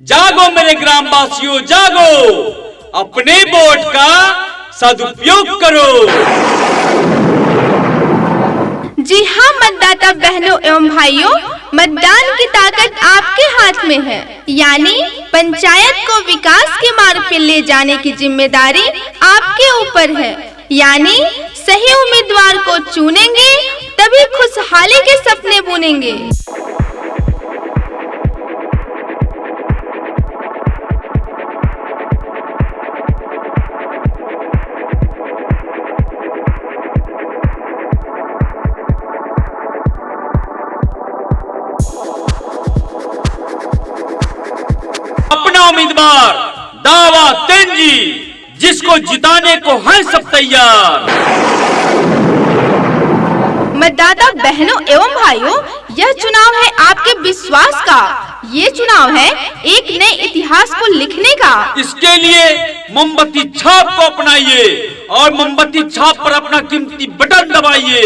जागो मेरे ग्रामवासियों जागो, अपने वोट का सदुपयोग करो। जी हाँ मतदाता बहनों एवं भाइयों, मतदान की ताकत आपके हाथ में है। यानी पंचायत को विकास के मार्ग पर ले जाने की जिम्मेदारी आपके ऊपर है। यानी सही उम्मीदवार को चुनेंगे तभी खुशहाली के सपने बुनेंगे। अपना उम्मीदवार दावा तेंजी, जिसको जिताने को है सब तैयार। मतदाता बहनों एवं भाइयों, यह चुनाव है आपके विश्वास का। ये चुनाव है एक नए इतिहास को लिखने का। इसके लिए मोमबत्ती छाप को अपनाइए और मोमबत्ती छाप पर अपना कीमती बटन दबाइए,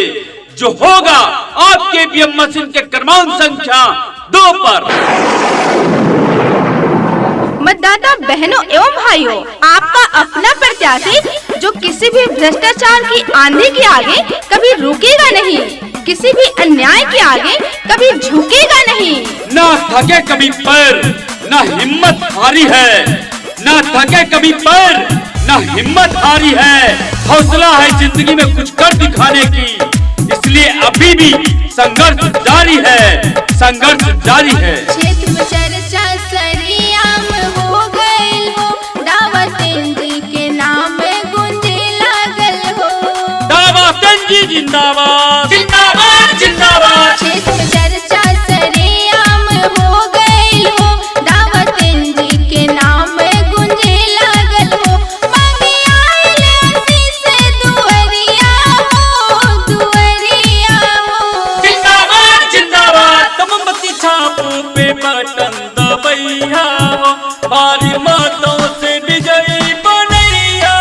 जो होगा आपके ईवीएम मशीन के क्रमांक संख्या 2 पर। मतदाता बहनों एवं भाइयों, आपका अपना प्रत्याशी जो किसी भी भ्रष्टाचार की आंधी के आगे कभी रुकेगा नहीं, किसी भी अन्याय के आगे कभी झुकेगा नहीं। ना थके कभी पैर, ना हिम्मत हारी है। ना थके कभी पैर, ना हिम्मत हारी है। हौसला है जिंदगी में कुछ कर दिखाने की, इसलिए अभी भी संघर्ष जारी है, संघर्ष जारी है। क्षेत्र में चर्चा सरियाम हो गइल हो, दावा तेंजी के नाम गूंजे लागल हो। दावा तेंजी जिंदाबाद, जिंदाबाद, जिंदाबाद। क्षेत्र में चर्चा सरियाम हो गइल हो, दावा तेंजी के नाम गूंजे लागल हो। मांगे आइल आशीष से दुअरिया हो, दुअरिया हो। जिंदाबाद, जिंदाबाद। मोमबत्ती छाप पे बटन दबैया हो, भारी मतों से विजयी बनैया।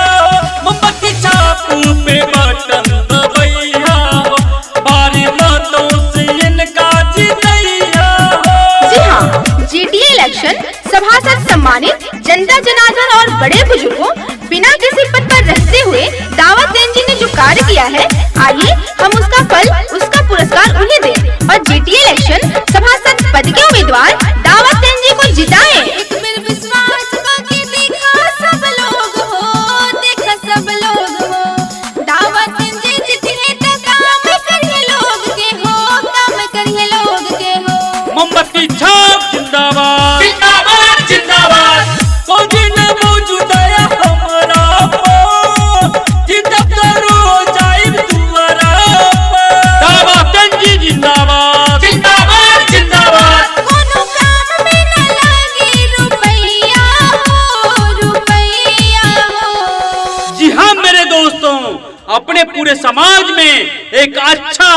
मोमबत्ती छाप पे बटन दबैया हो, भारी मतों से इनका जीतैया हो। जी हाँ, जीटीए इलेक्शन सभासद सम्मानित जनता जनार्दन और बड़े बुजुर्गों, बिना किसी पद पर रहते हुए दावा तेंजी ने जो कार्य किया है, आइए हम उसका फल, उसका पुरस्कार उन्हें दें और जीटीए इलेक्शन सभासद पद के उम्मीदवार दावा तेंजी को जिताएं। एक बार विश्वास करके देखा सब लोग हो, देखा सब लोग हो। दावा तेंजी जितने तक काम करिए लोग के हो, काम करिए लोग के हो। मोमबत्ती छाप जिंदाबाद, जिंदाबाद, जिंदाबाद। कोई न मौजूद है हमारा हो, जितब करो जाइब तुम्हारा। दावा तेंजी जिंदाबाद, जिंदाबाद, जिंदाबाद। कोनो काम में न लागे रुपैया हो, रुपैया हो। जी हाँ मेरे दोस्तों, अपने पूरे समाज में एक अच्छा,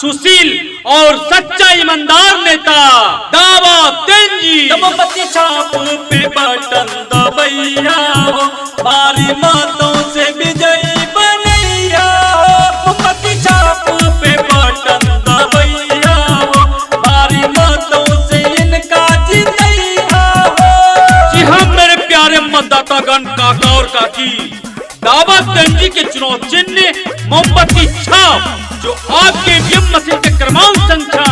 सुशील और सच्चा ईमानदार नेता दावा तेंजी। मोमबत्ती छाप पे बटन दबैया हो, भारी मतों से विजयी बनैया हो। मोमबत्ती छाप पे बटन दबैया हो, भारी मतों से इनका जीतैया हो। जी हाँ मेरे प्यारे मतदातागण, काका और काकी, दावा तेंजी के चुनाव चिन्ह मोमबत्ती छाप, जो आपके ईवीएम मशीन के क्रमांक संख्या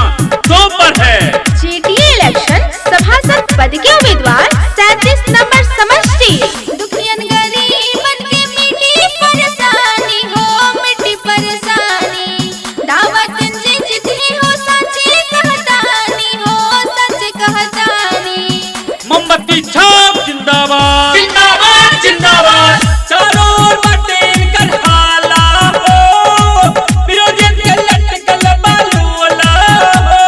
2 पर है। जीटीए इलेक्शन सभासद पद के उम्मीदवार 37 नंबर समष्टि। दुखियन गरीबन के मिटी परेशानी हो, मिटी परेशानी। दावा तेंजी जितनी हो सच्ची कहतानी हो, सच कहतानी। मोमबत्ती छाप जिंदाबाद, जिंदाबाद, जिंदाबाद। चारों ओर बटे इनकर हाला हो, विरोधियन के लटकल बालूला हो।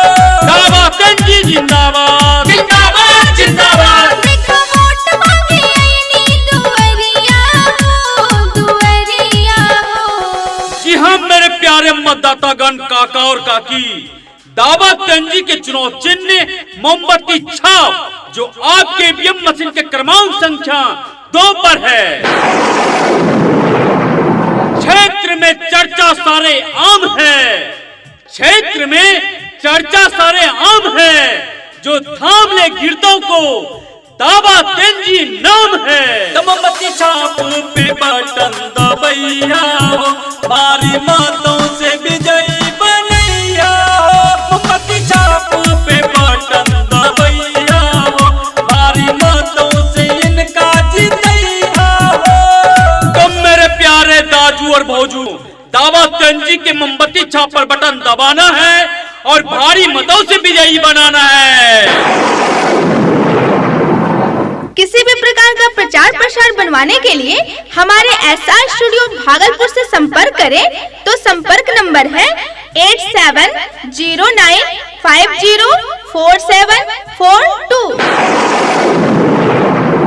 दावा तेंजी जिंदाबाद, जिंदाबाद, जिंदाबाद। देखो वोट मांगे आईनी दुअरिया हो, दुअरिया हो। जी हाँ मेरे प्यारे मतदातागण, काका और काकी, दावा तेंजी के चुनाव चिन्ह मोमबत्ती छाप, जो आपके ईवीएम मशीन के क्रमांक संख्या 2 पर है। क्षेत्र में चर्चा सारे आम है, क्षेत्र में चर्चा सारे आम है। जो थाम ले गिरदों को, दावा तेंजी नाम है। मोमबत्ती छाप पे बटन दबैया हो, भारी मतों से विजयी बनैया हो। मोमबत्ती छाप पे बटन दबैया हो, भारी मतों से इनका जीतैया हो। तो मेरे प्यारे दाजू और भौजू, दावा तेंजी के मोमबत्ती छाप पर बटन दबाना है और भारी मतों से विजयी बनाना है। किसी भी प्रकार का प्रचार प्रसार बनवाने के लिए हमारे एसआर स्टूडियो भागलपुर से संपर्क करें तो संपर्क नंबर है 8709504742।